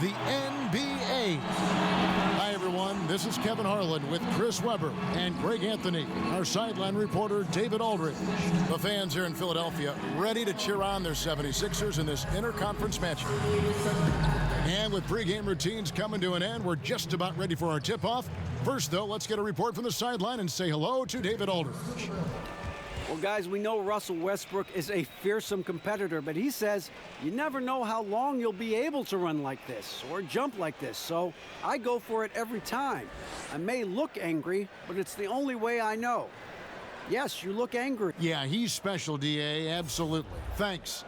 the NBA. Hi, everyone. This is Kevin Harlan with Chris Webber and Greg Anthony, our sideline reporter, David Aldridge. The fans here in Philadelphia ready to cheer on their 76ers in this interconference matchup. And with pregame routines coming to an end, we're just about ready for our tip-off. First, though, let's get a report from the sideline and say hello to David Aldridge. Well, guys, we know Russell Westbrook is a fearsome competitor, but he says you never know how long you'll be able to run like this or jump like this, so I go for it every time. I may look angry, but it's the only way I know. Yes, you look angry. Yeah, he's special, D.A., absolutely. Thanks.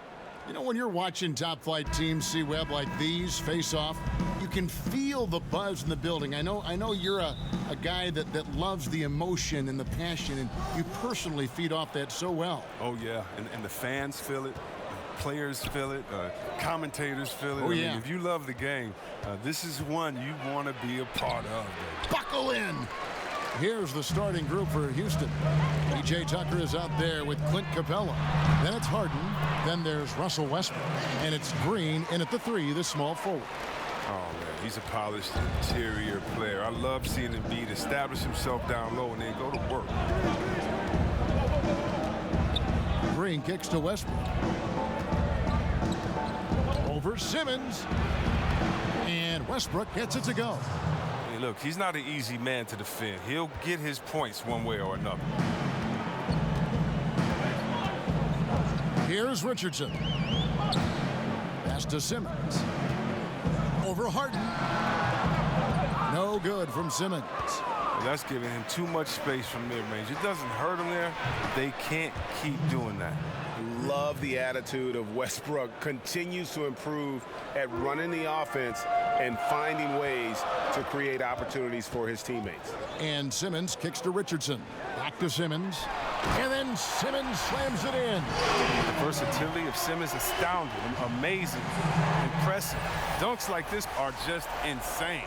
You know, when you're watching top-flight teams see Webb like these face off, you can feel the buzz in the building. I know you're a guy that loves the emotion and the passion, and you personally feed off that so well. Oh, yeah, and the fans feel it, players feel it, commentators feel it. Oh, yeah. I mean, if you love the game, this is one you want to be a part of. Buckle in! Here's the starting group for Houston. P.J. Tucker is out there with Clint Capella. Then it's Harden. Then there's Russell Westbrook. And it's Green in at the 3, the small forward. Oh, man, he's a polished interior player. I love seeing Embiid establish himself down low and then go to work. Green kicks to Westbrook. Over Simmons. And Westbrook gets it to go. Hey, look, he's not an easy man to defend. He'll get his points one way or another. Here's Richardson. Pass to Simmons. Over Harden. No good from Simmons. Well, that's giving him too much space from mid-range. It doesn't hurt him there. They can't keep doing that. Love the attitude of Westbrook. Continues to improve at running the offense and finding ways to create opportunities for his teammates. And Simmons kicks to Richardson. Back to Simmons. And then Simmons slams it in. The versatility of Simmons is astounding, amazing, impressive. Dunks like this are just insane.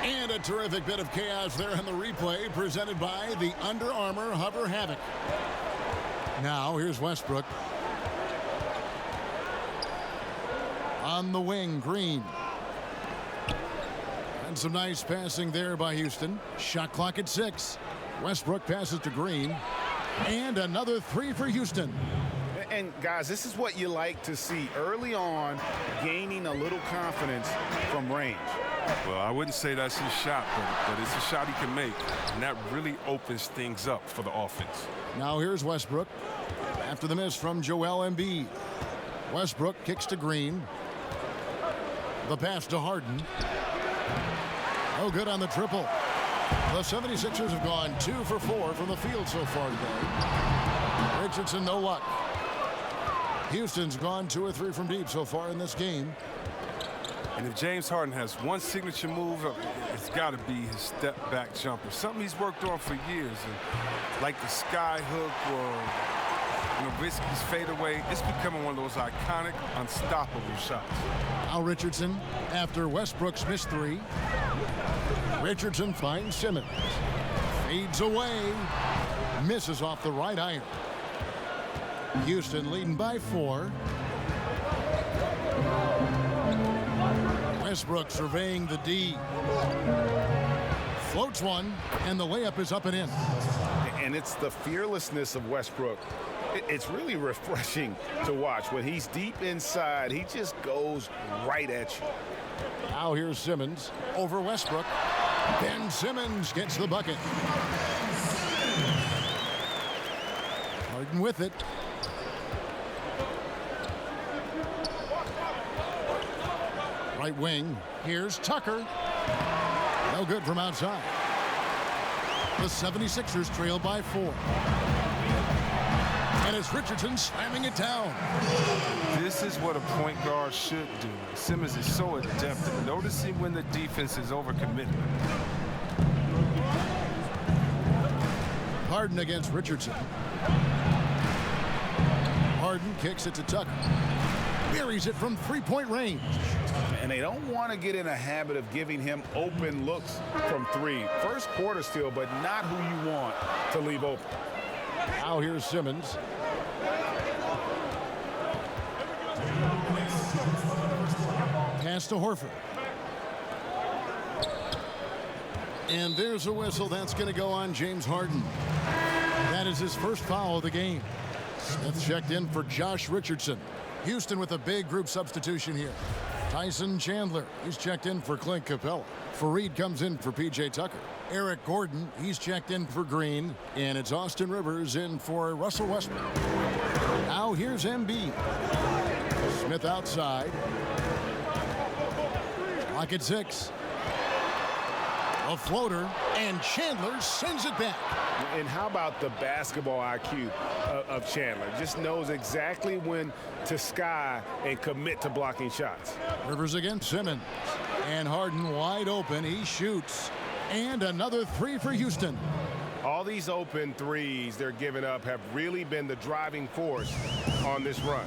And a terrific bit of chaos there on the replay presented by the Under Armour Hover Havoc. Now here's Westbrook. On the wing, Green. And some nice passing there by Houston. Shot clock at 6. Westbrook passes to Green. And another 3 for Houston. And, guys, this is what you like to see early on, gaining a little confidence from range. Well, I wouldn't say that's his shot, but it's a shot he can make, and that really opens things up for the offense. Now here's Westbrook. After the miss from Joel Embiid. Westbrook kicks to Green. The pass to Harden. No good on the triple. The 76ers have gone 2 for 4 from the field so far today. Richardson, no luck. Houston's gone 2 or 3 from deep so far in this game. And if James Harden has one signature move, it's got to be his step-back jumper. Something he's worked on for years. And like the sky hook or risky fadeaway, it's becoming one of those iconic, unstoppable shots. Now Richardson, after Westbrook's missed 3. Richardson finds Simmons. Fades away. Misses off the right iron. Houston leading by 4. Westbrook surveying the D. Floats one, and the layup is up and in. And it's the fearlessness of Westbrook. It's really refreshing to watch. When he's deep inside, he just goes right at you. Now here's Simmons over Westbrook. Ben Simmons gets the bucket. Harden with it. Right wing. Here's Tucker. No good from outside. The 76ers trail by 4. And it's Richardson slamming it down. This is what a point guard should do. Simmons is so adept at noticing when the defense is overcommitted. Harden against Richardson. Harden kicks it to Tucker. Buries it from 3-point range. And they don't want to get in a habit of giving him open looks from 3. First quarter still, but not who you want to leave open. Now here's Simmons. Pass to Horford. And there's a whistle. That's going to go on James Harden. That is his first foul of the game. Smith checked in for Josh Richardson. Houston with a big group substitution here. Tyson Chandler, he's checked in for Clint Capella. Fareed comes in for P.J. Tucker. Eric Gordon, he's checked in for Green. And it's Austin Rivers in for Russell Westbrook. Now here's Embiid. Smith outside. Clock at 6. A floater, and Chandler sends it back. And how about the basketball IQ of Chandler? Just knows exactly when to sky and commit to blocking shots. Rivers against Simmons. And Harden wide open. He shoots. And another three for Houston. All these open threes they're giving up have really been the driving force on this run.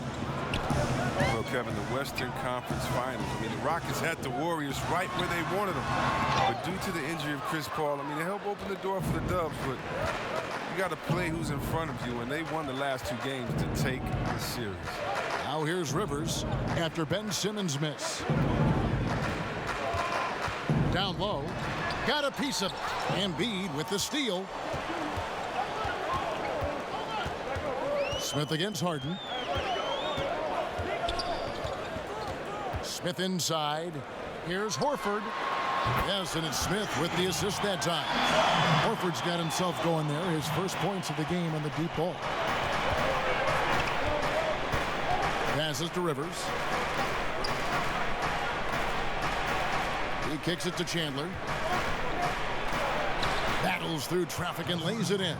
Well, Kevin, the Western Conference Finals. I mean, the Rockets had the Warriors right where they wanted them. But due to the injury of Chris Paul, I mean, they helped open the door for the Dubs, but you got to play who's in front of you, and they won the last 2 games to take the series. Now here's Rivers after Ben Simmons' miss. Down low. Got a piece of it. Embiid with the steal. Smith against Harden. Smith inside. Here's Horford. Yes, and it's Smith with the assist that time. Horford's got himself going there. His first points of the game on the deep ball. Passes to Rivers. He kicks it to Chandler. Battles through traffic and lays it in.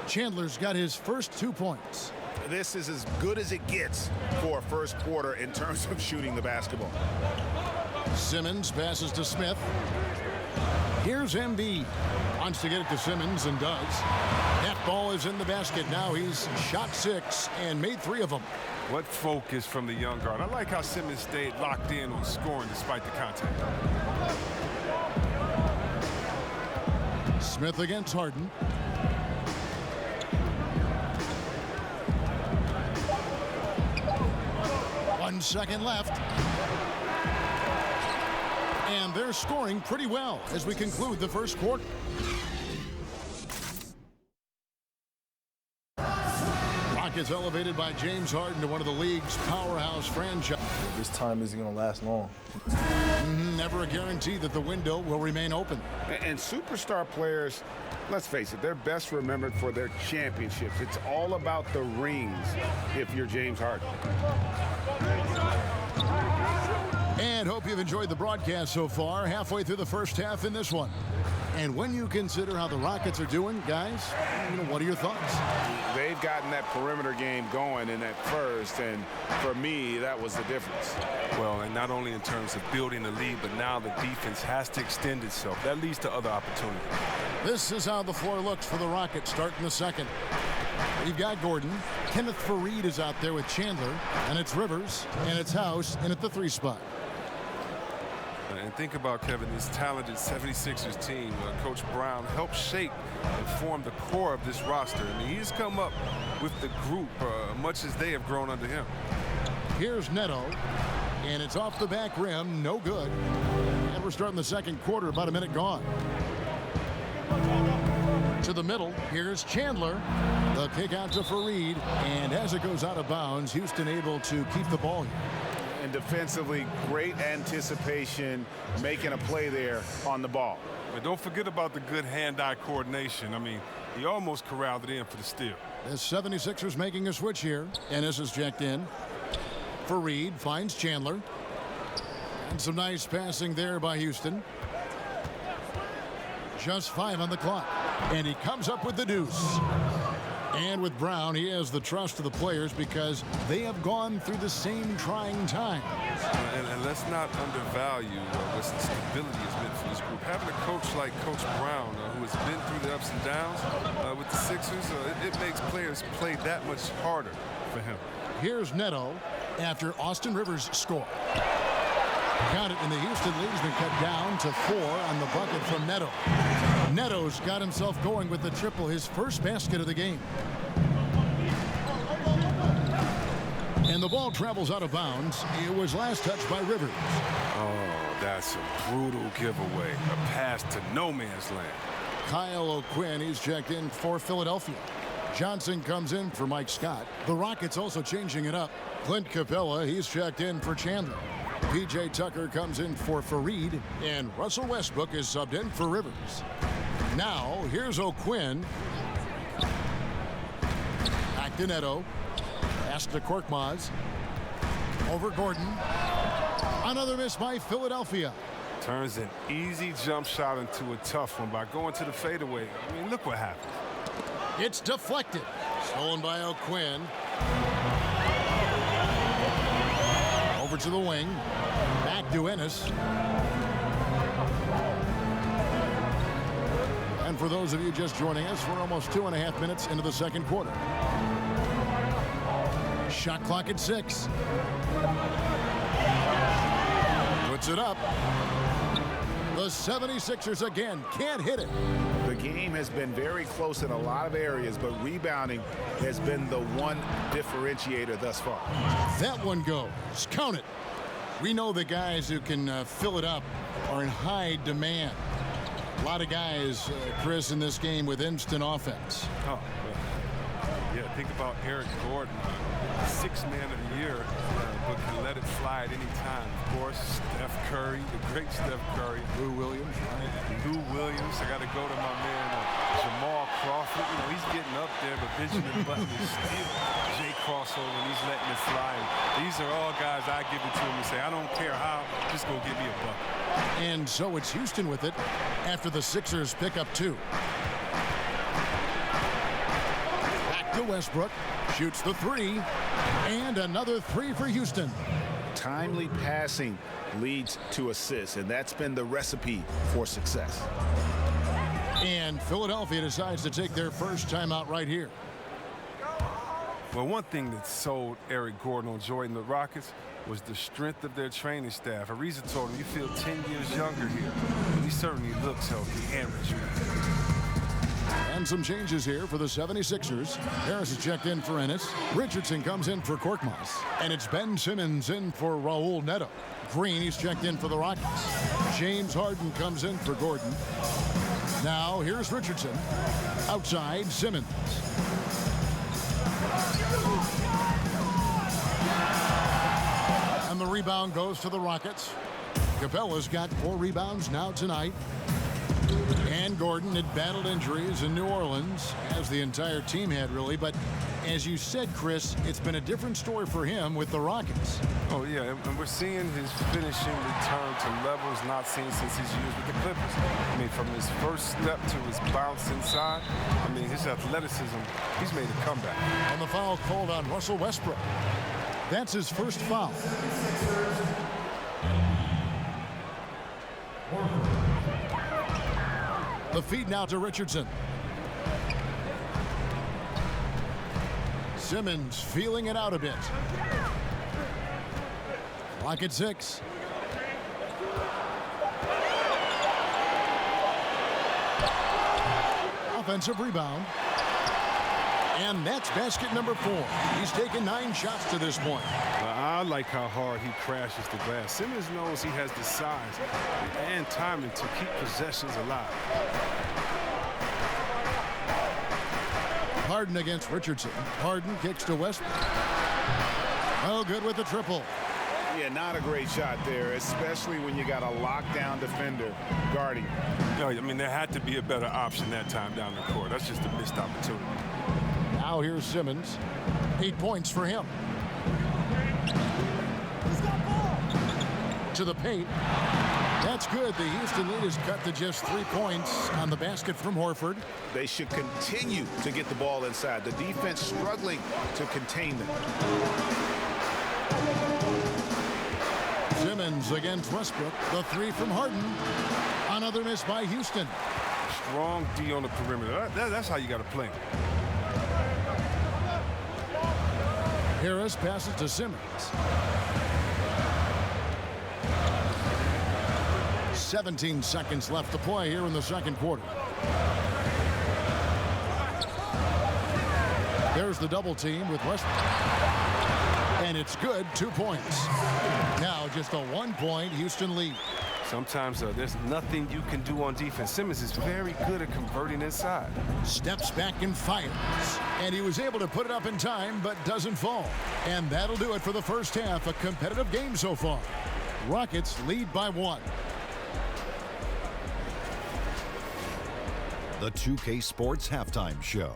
Chandler's got his first 2 points. This is as good as it gets for a first quarter in terms of shooting the basketball. Simmons passes to Smith. Here's Embiid. Wants to get it to Simmons and does. That ball is in the basket. Now he's shot 6 and made 3 of them. What focus from the young guard. I like how Simmons stayed locked in on scoring despite the contact. Smith against Harden. One second left. And they're scoring pretty well as we conclude the first quarter. Rockets elevated by James Harden to one of the league's powerhouse franchises. This time isn't going to last long. Never a guarantee that the window will remain open. And superstar players, let's face it, they're best remembered for their championships. It's all about the rings if you're James Harden. And hope you've enjoyed the broadcast so far. Halfway through the first half in this one. And when you consider how the Rockets are doing, guys, what are your thoughts? They've gotten that perimeter game going in that first, and for me, that was the difference. Well, and not only in terms of building the lead, but now the defense has to extend itself. That leads to other opportunities. This is how the floor looks for the Rockets starting the second. You've got Gordon. Kenneth Fareed is out there with Chandler, and it's Rivers, and it's House, and at the 3 spot. And think about, Kevin, this talented 76ers team. Coach Brown helped shape and form the core of this roster. I mean, he's come up with the group much as they have grown under him. Here's Neto, and it's off the back rim, no good. And we're starting the second quarter, about a minute gone. To the middle, here's Chandler. The kick out to Fareed, and as it goes out of bounds, Houston able to keep the ball here. And defensively, great anticipation, making a play there on the ball. But don't forget about the good hand-eye coordination. I mean, he almost corralled it in for the steal. The 76ers making a switch here. Ennis is checked in. Fareed finds Chandler. And some nice passing there by Houston. Just 5 on the clock. And he comes up with the deuce. And with Brown, he has the trust of the players because they have gone through the same trying times. And let's not undervalue what stability is meant for this group. Having a coach like Coach Brown, who has been through the ups and downs with the Sixers, it makes players play that much harder for him. Here's Neto after Austin Rivers score. Count it, and the Houston lead has been cut down to 4 on the bucket from Neto. Neto's got himself going with the triple, his first basket of the game. And the ball travels out of bounds. It was last touched by Rivers. Oh, That's a brutal giveaway. A pass to no man's land. Kyle O'Quinn, he's checked in for Philadelphia. Johnson comes in for Mike Scott. The Rockets also changing it up. Clint Capella, he's checked in for Chandler. P.J. Tucker comes in for Fareed. And Russell Westbrook is subbed in for Rivers. Now, here's O'Quinn. Back to Neto. Pass to Korkmaz. Over Gordon. Another miss by Philadelphia. Turns an easy jump shot into a tough one by going to the fadeaway. I mean, look what happened. It's deflected. Stolen by O'Quinn. Over to the wing. Back to Ennis. And for those of you just joining us, we're almost 2.5 minutes into the second quarter. Shot clock at 6. Puts it up. The 76ers again can't hit it. The game has been very close in a lot of areas, but rebounding has been the one differentiator thus far. That one goes. Count it. We know the guys who can fill it up are in high demand. A lot of guys, Chris, in this game with instant offense. Oh, yeah, think about Eric Gordon, 6th man of the year, but can let it fly at any time. Of course, Steph Curry, the great Steph Curry. Lou Williams. Lou Williams. I got to go to my man, Jamal Crawford. You know, he's getting up there, but Benjamin Button is still Jay Crossover, and he's letting it fly. And these are all guys I give it to him and say, I don't care how, just go give me a bucket. And so it's Houston with it after the Sixers pick up 2. Back to Westbrook. Shoots the 3. And another 3 for Houston. Timely passing leads to assists, and that's been the recipe for success. And Philadelphia decides to take their first timeout right here. Well, one thing that sold Eric Gordon on Jordan the Rockets was the strength of their training staff. Ariza told him, you feel 10 years younger here. And he certainly looks healthy and rejuvenated. And some changes here for the 76ers. Harris is checked in for Ennis. Richardson comes in for Korkmaz. And it's Ben Simmons in for Raul Neto. Green, he's checked in for the Rockets. James Harden comes in for Gordon. Now, here's Richardson. Outside, Simmons. And the rebound goes to the Rockets. Capella's got 4 rebounds now tonight. And Gordon had battled injuries in New Orleans, as the entire team had really. But as you said, Chris, it's been a different story for him with the Rockets. Oh, yeah, and we're seeing his finishing return to levels not seen since his years with the Clippers. I mean, from his first step to his bounce inside, I mean, his athleticism, he's made a comeback. And the foul called on Russell Westbrook. That's his first foul. The feed now to Richardson. Simmons feeling it out a bit. Clock at 6. Offensive rebound. And that's basket number 4. He's taken 9 shots to this point. I like how hard he crashes the glass. Simmons knows he has the size and timing to keep possessions alive. Harden against Richardson. Harden kicks to Westbrook. Oh, good with the triple. Yeah, not a great shot there, especially when you got a lockdown defender guarding. No, I mean, there had to be a better option that time down the court. That's just a missed opportunity. Now here's Simmons. 8 points for him. To the paint. That's good. The Houston lead is cut to just 3 points on the basket from Horford. They should continue to get the ball inside. The defense struggling to contain them. Simmons against Westbrook. The 3 from Harden. Another miss by Houston. Strong D on the perimeter. That's how you got to play. Harris passes to Simmons. 17 seconds left to play here in the second quarter. There's the double team with Westbrook. And it's good, 2 points. Now just a 1-point Houston lead. Sometimes there's nothing you can do on defense. Simmons is very good at converting inside. Steps back and fires. And he was able to put it up in time, but doesn't fall. And that'll do it for the first half. A competitive game so far. Rockets lead by 1. The 2K Sports Halftime Show.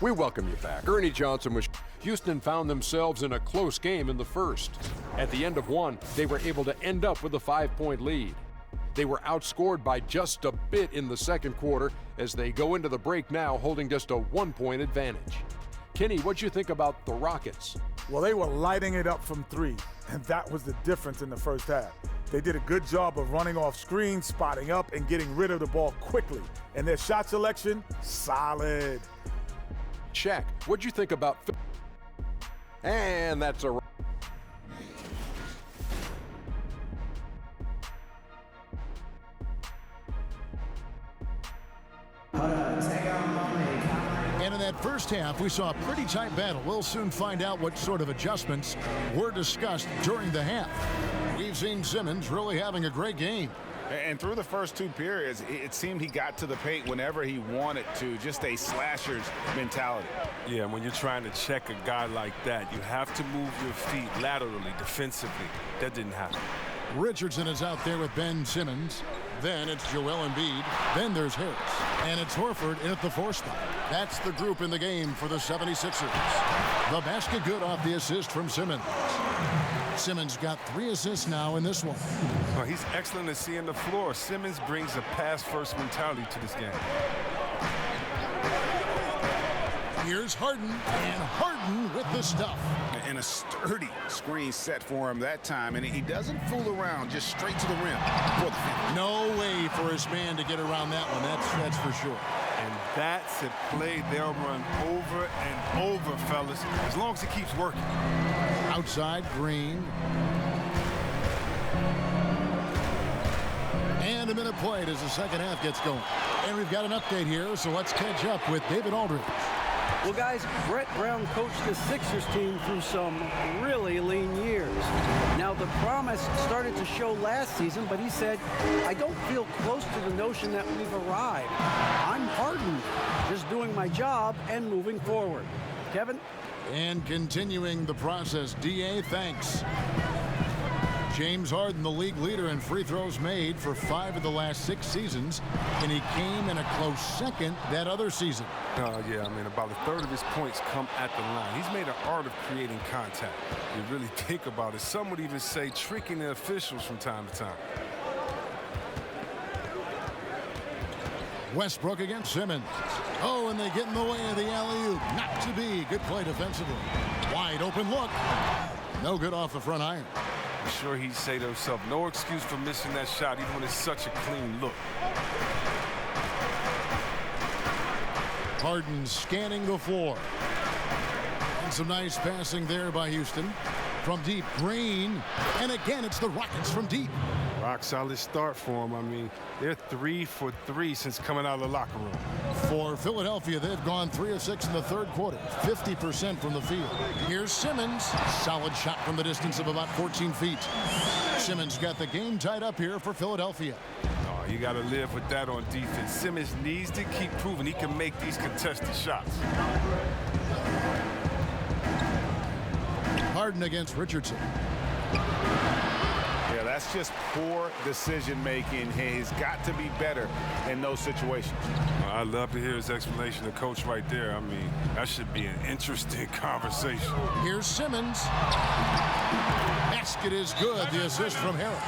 We welcome you back. Ernie Johnson was. Houston found themselves in a close game in the first. At the end of one, they were able to end up with a 5-point lead. They were outscored by just a bit in the second quarter as they go into the break now holding just a 1-point advantage. Kenny, what'd you think about the Rockets? Well, they were lighting it up from 3, and that was the difference in the first half. They did a good job of running off screens, spotting up, and getting rid of the ball quickly. And their shot selection, solid. Shaq, what'd you think about... And that's a... And in that first half, we saw a pretty tight battle. We'll soon find out what sort of adjustments were discussed during the half. We've seen Simmons really having a great game. And through the first 2 periods, it seemed he got to the paint whenever he wanted to, just a slasher's mentality. Yeah, when you're trying to check a guy like that, you have to move your feet laterally, defensively. That didn't happen. Richardson is out there with Ben Simmons. Then it's Joel Embiid. Then there's Harris. And it's Horford in at the 4th spot. That's the group in the game for the 76ers. The basket good off the assist from Simmons. Simmons got 3 assists now in this one. Well, he's excellent at seeing the floor. Simmons brings a pass-first mentality to this game. Here's Harden, and Harden with the stuff. And a sturdy screen set for him that time, and he doesn't fool around, just straight to the rim for the finish. No way for his man to get around that one, that's for sure. And that's a play they'll run over and over, fellas, as long as he keeps working. Outside, Green. And a minute played as the second half gets going. And we've got an update here, so let's catch up with David Aldridge. Well, guys, Brett Brown coached the Sixers team through some really lean years. Now, the promise started to show last season, but he said, I don't feel close to the notion that we've arrived. I'm hardened, just doing my job and moving forward. Kevin? And continuing the process, D.A., thanks. James Harden, the league leader in free throws made for 5 of the last 6 seasons, and he came in a close second that other season. Yeah, I mean, about a third of his points come at the line. He's made an art of creating contact. You really think about it. Some would even say tricking the officials from time to time. Westbrook against Simmons. Oh, and they get in the way of the alley-oop. Not to be. Good play defensively. Wide open look. No good off the front iron. I'm sure he'd say to himself, no excuse for missing that shot, even when it's such a clean look. Harden scanning the floor. And some nice passing there by Houston. From deep, Green. And again, it's the Rockets from deep. Rock solid start for him. I mean, they're 3 for 3 since coming out of the locker room. For Philadelphia, they've gone 3 of 6 in the third quarter, 50% from the field. Here's Simmons. Solid shot from the distance of about 14 feet. Simmons got the game tied up here for Philadelphia. Oh, you got to live with that on defense. Simmons needs to keep proving he can make these contested shots. Harden against Richardson. Yeah, that's just poor decision-making. He's got to be better in those situations. Well, I'd love to hear his explanation to coach right there. I mean, that should be an interesting conversation. Here's Simmons. Basket is good. The assist from Harris.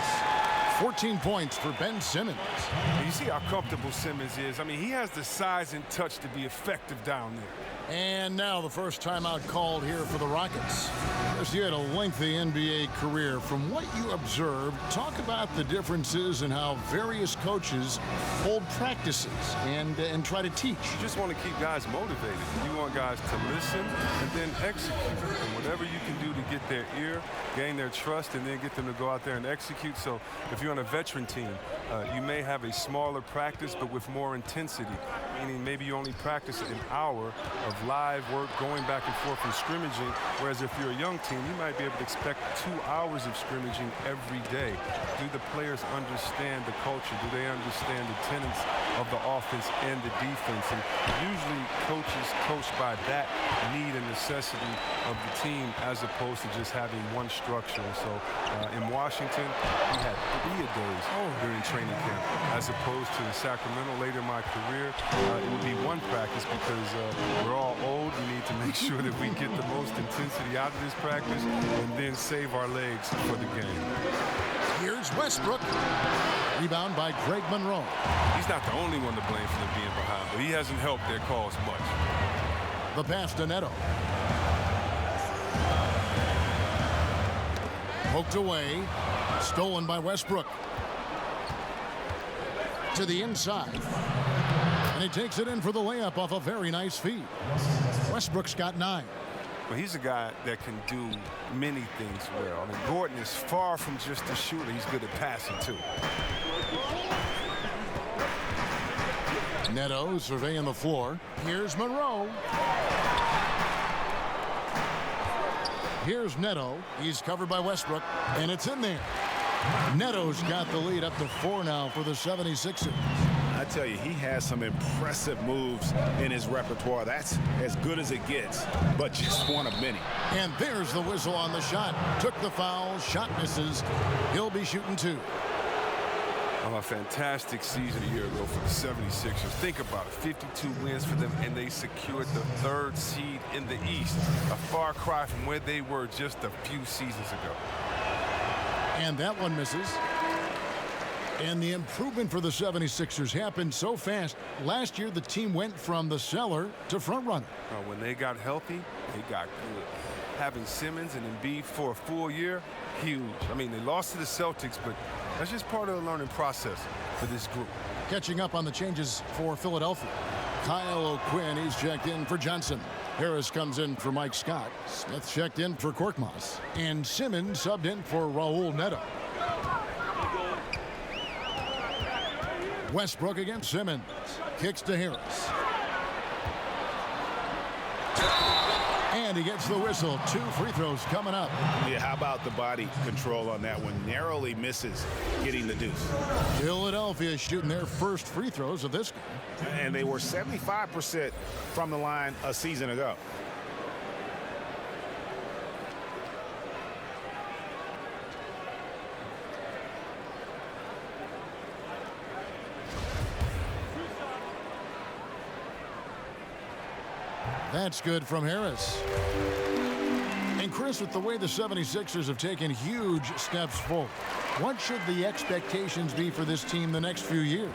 14 points for Ben Simmons. And you see how comfortable Simmons is. I mean, he has the size and touch to be effective down there. And now the first timeout called here for the Rockets. Chris, you had a lengthy NBA career. From what you observed, talk about the differences in how various coaches hold practices and try to teach. You just want to keep guys motivated. You want guys to listen and then execute. And whatever you can do to get their ear, gain their trust, and then get them to go out there and execute. So if you're on a veteran team, you may have a smaller practice, but with more intensity. meaning maybe you only practice an hour of live work going back and forth and scrimmaging, whereas if you're a young team, you might be able to expect 2 hours of scrimmaging every day. Do the players understand the culture? Do they understand the tenets of the offense and the defense? And usually coaches coach by that need and necessity of the team as opposed to just having one structure. And so in Washington, we had 3 days during training camp, as opposed to Sacramento later in my career, it would be 1 practice because we're all old. We need to make sure that we get the most intensity out of this practice and then save our legs for the game. Here's Westbrook. Rebound by Greg Monroe. He's not the only one to blame for them being behind, but he hasn't helped their cause much. The pass to Neto. Poked away. Stolen by Westbrook. To the inside. And he takes it in for the layup off a very nice feed. Westbrook's got 9. But he's a guy that can do many things well. I mean, Gordon is far from just a shooter. He's good at passing, too. Neto surveying the floor. Here's Monroe. Here's Neto. He's covered by Westbrook, and it's in there. Neto's got the lead up to 4 now for the 76ers. I tell you, he has some impressive moves in his repertoire. That's as good as it gets, but just one of many. And there's the whistle on the shot. Took the foul, shot misses. He'll be shooting 2. A fantastic season a year ago for the 76ers. Think about it, 52 wins for them, and they secured the 3rd seed in the East. A far cry from where they were just a few seasons ago. And that one misses. And the improvement for the 76ers happened so fast. Last year, the team went from the cellar to front runner. When they got healthy, they got good. Having Simmons and Embiid for a full year, huge. I mean, they lost to the Celtics, but that's just part of the learning process for this group. Catching up on the changes for Philadelphia. Kyle O'Quinn, he's checked in for Johnson. Harris comes in for Mike Scott. Smith checked in for Korkmaz. And Simmons subbed in for Raul Neto. Westbrook against Simmons. Kicks to Harris. And he gets the whistle. 2 free throws coming up. Yeah, how about the body control on that one? Narrowly misses getting the deuce. Philadelphia shooting their first free throws of this game. And they were 75% from the line a season ago. That's good from Harris. And Chris, with the way the 76ers have taken huge steps forward, what should the expectations be for this team the next few years?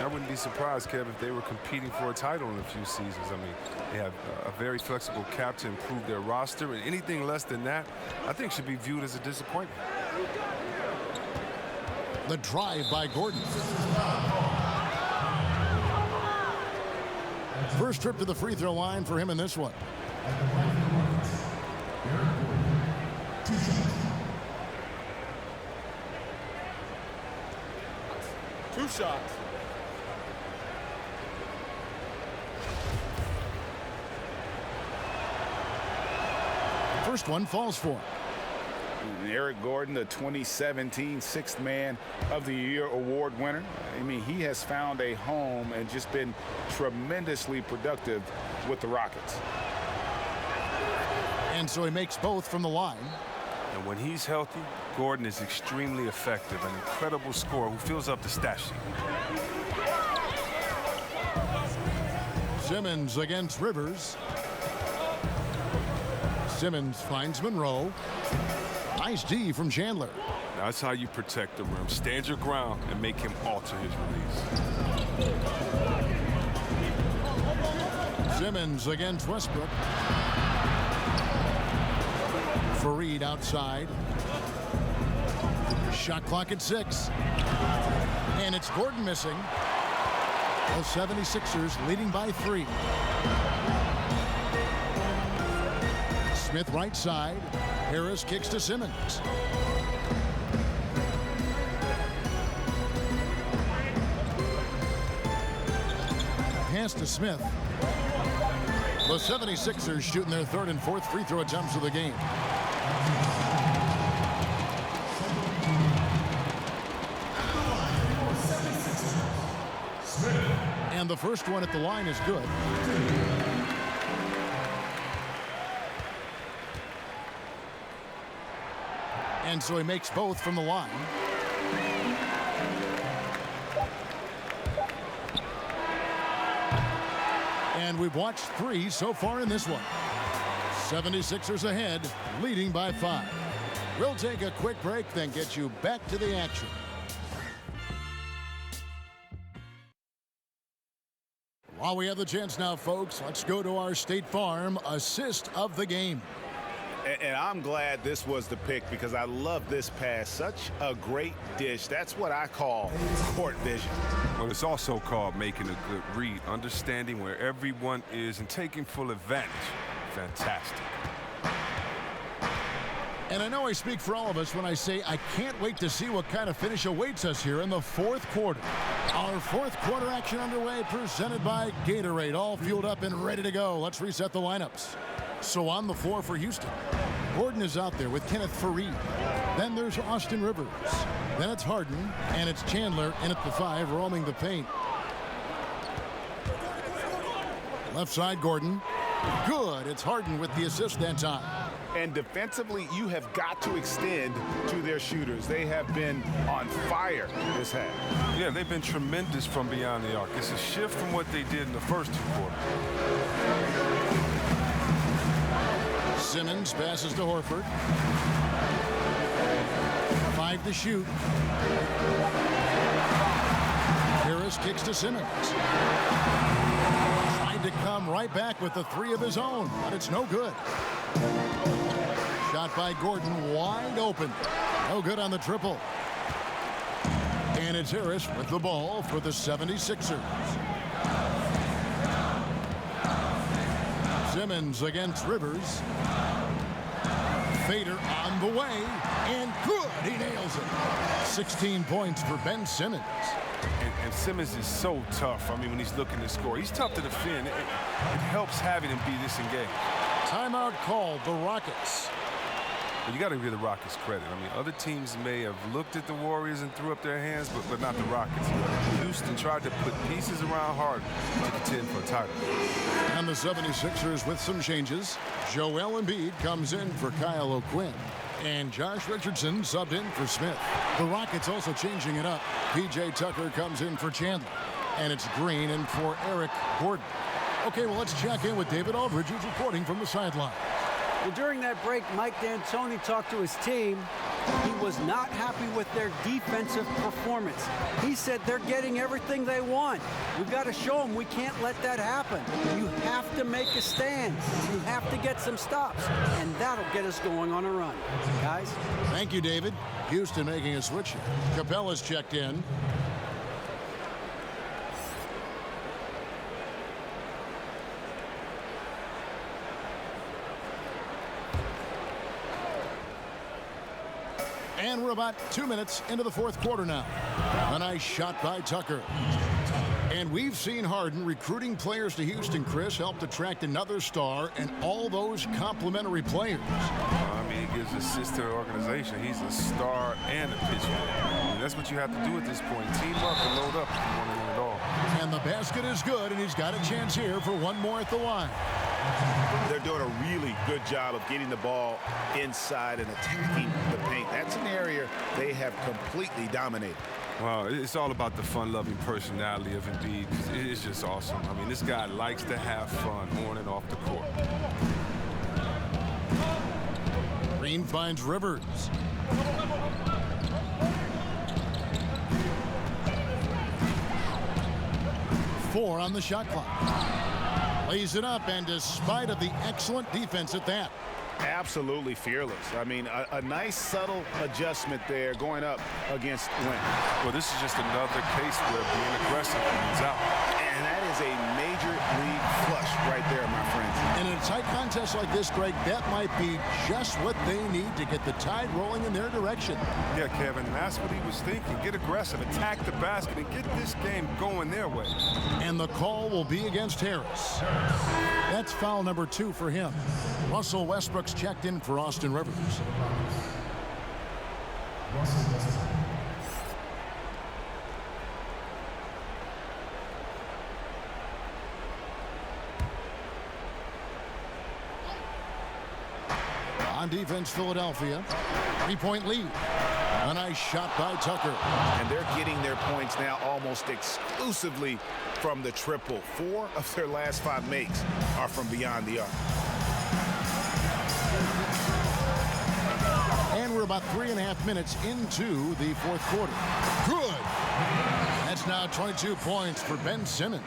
I wouldn't be surprised, Kev, if they were competing for a title in a few seasons. I mean, they have a very flexible cap to improve their roster, and anything less than that, I think, should be viewed as a disappointment. The drive by Gordon. First trip to the free throw line for him in this one. Two shots. First one falls for him. Eric Gordon, the 2017 Sixth Man of the Year award winner. I mean, he has found a home and just been tremendously productive with the Rockets. And so he makes both from the line. And when he's healthy, Gordon is extremely effective, an incredible scorer who fills up the stat sheet. Simmons against Rivers. Simmons finds Monroe. Nice D from Chandler. That's how you protect the rim. Stand your ground and make him alter his release. Simmons against Westbrook. Fareed outside. Shot clock at 6. And it's Gordon missing. The 76ers leading by 3. Smith right side. Harris kicks to Simmons. pass to Smith. The 76ers shooting their third and fourth free throw attempts of the game. And the first one at the line is good. And so he makes both from the line. And we've watched 3 so far in this one. 76ers ahead, leading by 5. We'll take a quick break, then get you back to the action. While we have the chance now, folks, let's go to our State Farm assist of the game. And I'm glad this was the pick because I love this pass. Such a great dish. That's what I call court vision. Well, it's also called making a good read, understanding where everyone is and taking full advantage. Fantastic. And I know I speak for all of us when I say I can't wait to see what kind of finish awaits us here in the fourth quarter. Our fourth quarter action underway, presented by Gatorade, all fueled up and ready to go. Let's reset the lineups. So on the floor for Houston, Gordon is out there with Kenneth Fareed. Then there's Austin Rivers. Then it's Harden, and it's Chandler in at the 5, roaming the paint. Left side, Gordon. Good. It's Harden with the assist that time. And defensively, you have got to extend to their shooters. They have been on fire this half. Yeah, they've been tremendous from beyond the arc. It's a shift from what they did in the first 2 quarters. Simmons passes to Horford. 5 to shoot. Harris kicks to Simmons. Tried to come right back with the 3 of his own, but it's no good. Shot by Gordon, wide open. No good on the triple. And it's Harris with the ball for the 76ers. Simmons against Rivers. Fader on the way, and good. He nails it. 16 points for Ben Simmons. And Simmons is so tough. I mean, when he's looking to score, he's tough to defend. It helps having him be this engaged. Timeout called, the Rockets. But you got to give the Rockets credit. I mean, other teams may have looked at the Warriors and threw up their hands, but not the Rockets. Houston tried to put pieces around Harden to contend for a title. And the 76ers with some changes. Joel Embiid comes in for Kyle O'Quinn. And Josh Richardson subbed in for Smith. The Rockets also changing it up. P.J. Tucker comes in for Chandler. And it's Green in for Eric Gordon. Okay, well, let's check in with David Aldridge, who's reporting from the sideline. Well, during that break, Mike D'Antoni talked to his team. He was not happy with their defensive performance. He said they're getting everything they want. We've got to show them we can't let that happen. You have to make a stand. You have to get some stops, and that'll get us going on a run. Guys? Thank you, David. Houston making a switch here. Capella's checked in. And we're about 2 minutes into the fourth quarter now. A nice shot by Tucker. And we've seen Harden recruiting players to Houston, Chris, helped attract another star and all those complimentary players. I mean, he gives assists to the organization. He's a star and a pitcher. I mean, that's what you have to do at this point. Team up and load up if you want to win it all. And the basket is good, and he's got a chance here for one more at the line. They're doing a really good job of getting the ball inside and attacking the paint. That's an area they have completely dominated. Well, it's all about the fun-loving personality of Embiid. It's just awesome. I mean, this guy likes to have fun on and off the court. Green finds Rivers. Four on the shot clock. Lays it up, and despite of the excellent defense at that. Absolutely fearless. I mean, a nice subtle adjustment there going up against Wynn. Well, this is just another case where being aggressive wins out. And that is a major league flush right there, my friends. And in a tight contest like this, Greg, that might be just what they need to get the tide rolling in their direction. Yeah, Kevin, that's what he was thinking. Get aggressive, attack the basket, and get this game going their way. And the call will be against Harris. That's foul number 2 for him. Russell Westbrook's checked in for Austin Rivers. On defense, Philadelphia. 3-point lead. A nice shot by Tucker. And they're getting their points now almost exclusively from the triple. 4 of their last 5 makes are from beyond the arc. And we're about 3.5 minutes into the fourth quarter. Good. That's now 22 points for Ben Simmons.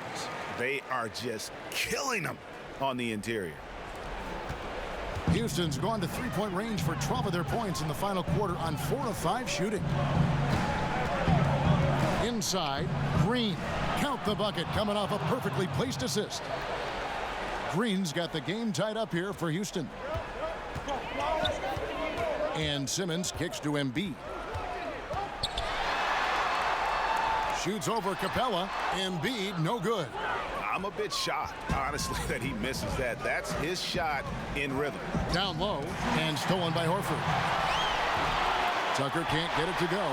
They are just killing them on the interior. Houston's gone to 3-point range for 12 of their points in the final quarter on 4 of 5 shooting. Inside, Green. Count the bucket, coming off a perfectly placed assist. Green's got the game tied up here for Houston. And Simmons kicks to Embiid. Shoots over Capella. Embiid, no good. I'm a bit shocked, honestly, that he misses that. That's his shot in rhythm. Down low and stolen by Horford. Tucker can't get it to go.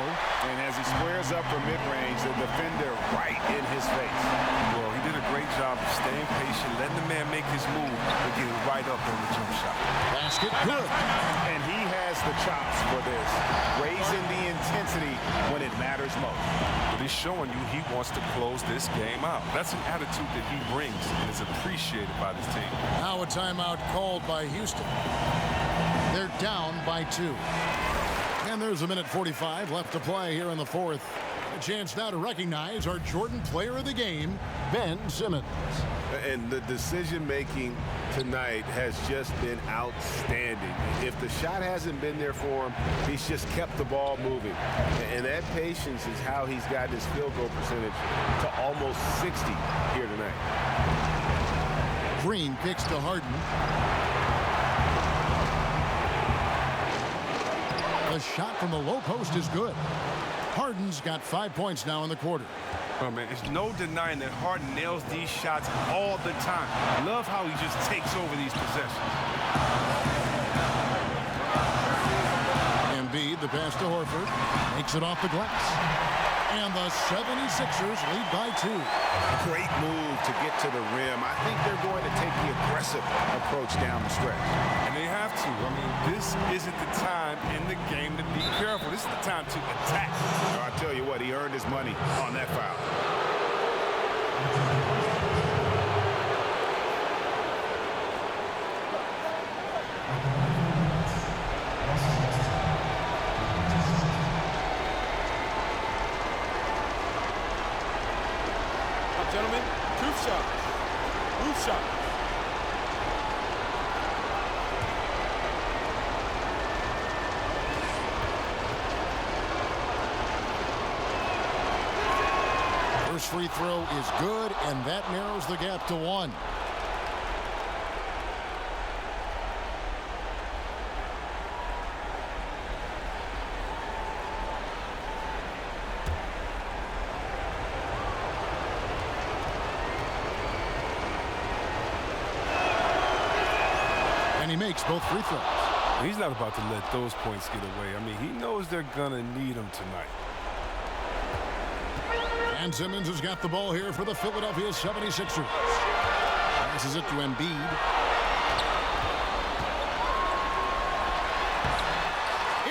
And as he squares up for mid-range, the defender right in his face. Well, he did a great job of staying patient, letting the man make his move, and getting right up on the jump shot. Basket good. And he has the chops for this, raising the intensity when it matters most. But he's showing you he wants to close this game out. That's an attitude that he brings, and is appreciated by this team. Now a timeout called by Houston. They're down by 2. And there's a minute 45 left to play here in the fourth. A chance now to recognize our Jordan Player of the Game, Ben Simmons. And the decision-making tonight has just been outstanding. If the shot hasn't been there for him, he's just kept the ball moving. And that patience is how he's got his field goal percentage to almost 60 here tonight. Green kicks to Harden. The shot from the low post is good. Harden's got 5 points now in the quarter. Oh, man, there's no denying that Harden nails these shots all the time. Love how he just takes over these possessions. Embiid, the pass to Horford, makes it off the glass. And the 76ers lead by 2. Great move to get to the rim. I think they're going to take the aggressive approach down the stretch. And they have to. I mean, this isn't the time in the game to be careful. This is the time to attack. I'll tell you what, he earned his money on that foul. Gentlemen, truth shot. Roof shot. First free throw is good, and that narrows the gap to 1. And he makes both free throws. He's not about to let those points get away. I mean, he knows they're going to need them tonight. And Simmons has got the ball here for the Philadelphia 76ers. Passes it to Embiid.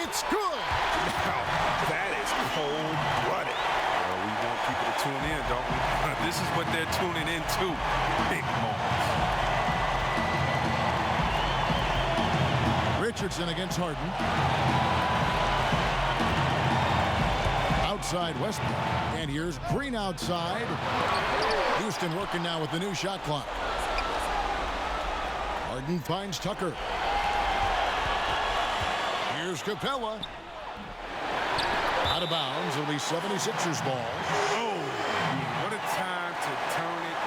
It's good! Now, that is cold-blooded. Well, we want people to tune in, don't we? This is what they're tuning into. Big moments. Richardson against Harden. Outside Westbrook. And here's Green outside. Houston working now with the new shot clock. Harden finds Tucker. Here's Capella. Out of bounds. It'll be 76ers ball. Oh, what a time to turn it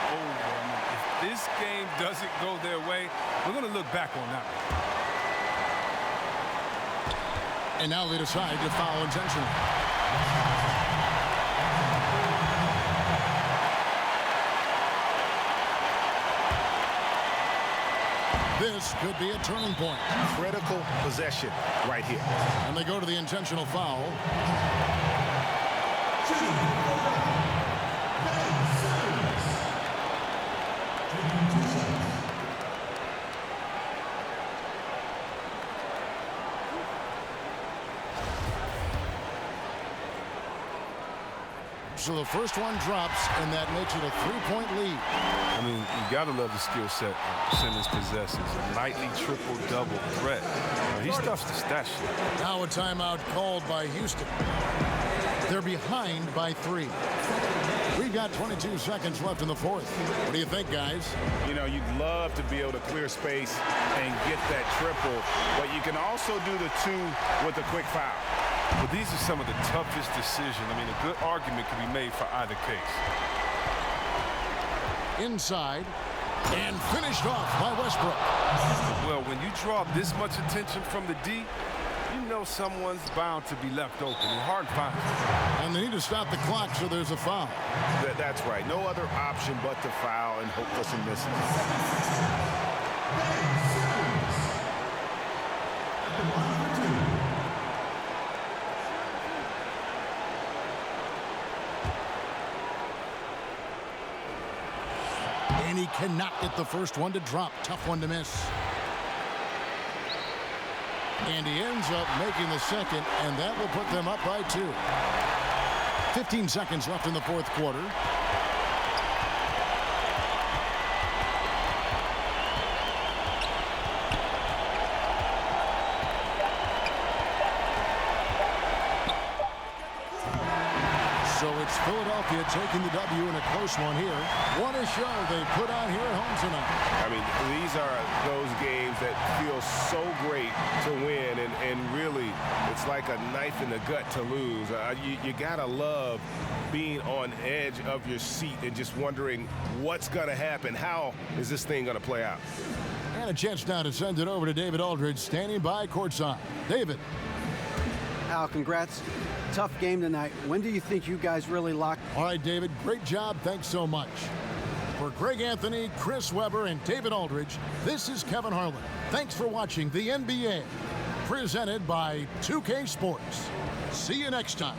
doesn't go their way, we're going to look back on that one. And now they decide to foul intentionally. This could be a turning point. Critical possession right here. And they go to the intentional foul. So the first one drops, and that makes it a 3-point lead. I mean, you got to love the skill set Simmons possesses. A nightly triple-double threat. He stuffs the stat sheet. Now a timeout called by Houston. They're behind by 3. We've got 22 seconds left in the fourth. What do you think, guys? You know, you'd love to be able to clear space and get that triple, but you can also do the 2 with a quick foul. But these are some of the toughest decisions. I mean, a good argument can be made for either case. Inside, and finished off by Westbrook. Well, when you draw this much attention from the D, you know someone's bound to be left open, and Harden finds it. And they need to stop the clock, so there's a foul. That's right. No other option but to foul and hope for some misses. And he cannot get the first one to drop. Tough one to miss. And he ends up making the second, and that will put them up by 2. 15 seconds left in the fourth quarter. So it's Philadelphia taking the W in a close one here. What a show they put on here at home tonight. I mean, these are those games that feel so great to win, and really, it's like a knife in the gut to lose. You gotta love being on edge of your seat and just wondering what's gonna happen. How is this thing gonna play out? And a chance now to send it over to David Aldridge, standing by courtside. David. Al, congrats. Tough game tonight. When do you think you guys really lock? All right, David, great job. Thanks so much. For Greg Anthony, Chris Webber, and David Aldridge, this is Kevin Harlan. Thanks for watching the NBA, presented by 2K Sports. See you next time.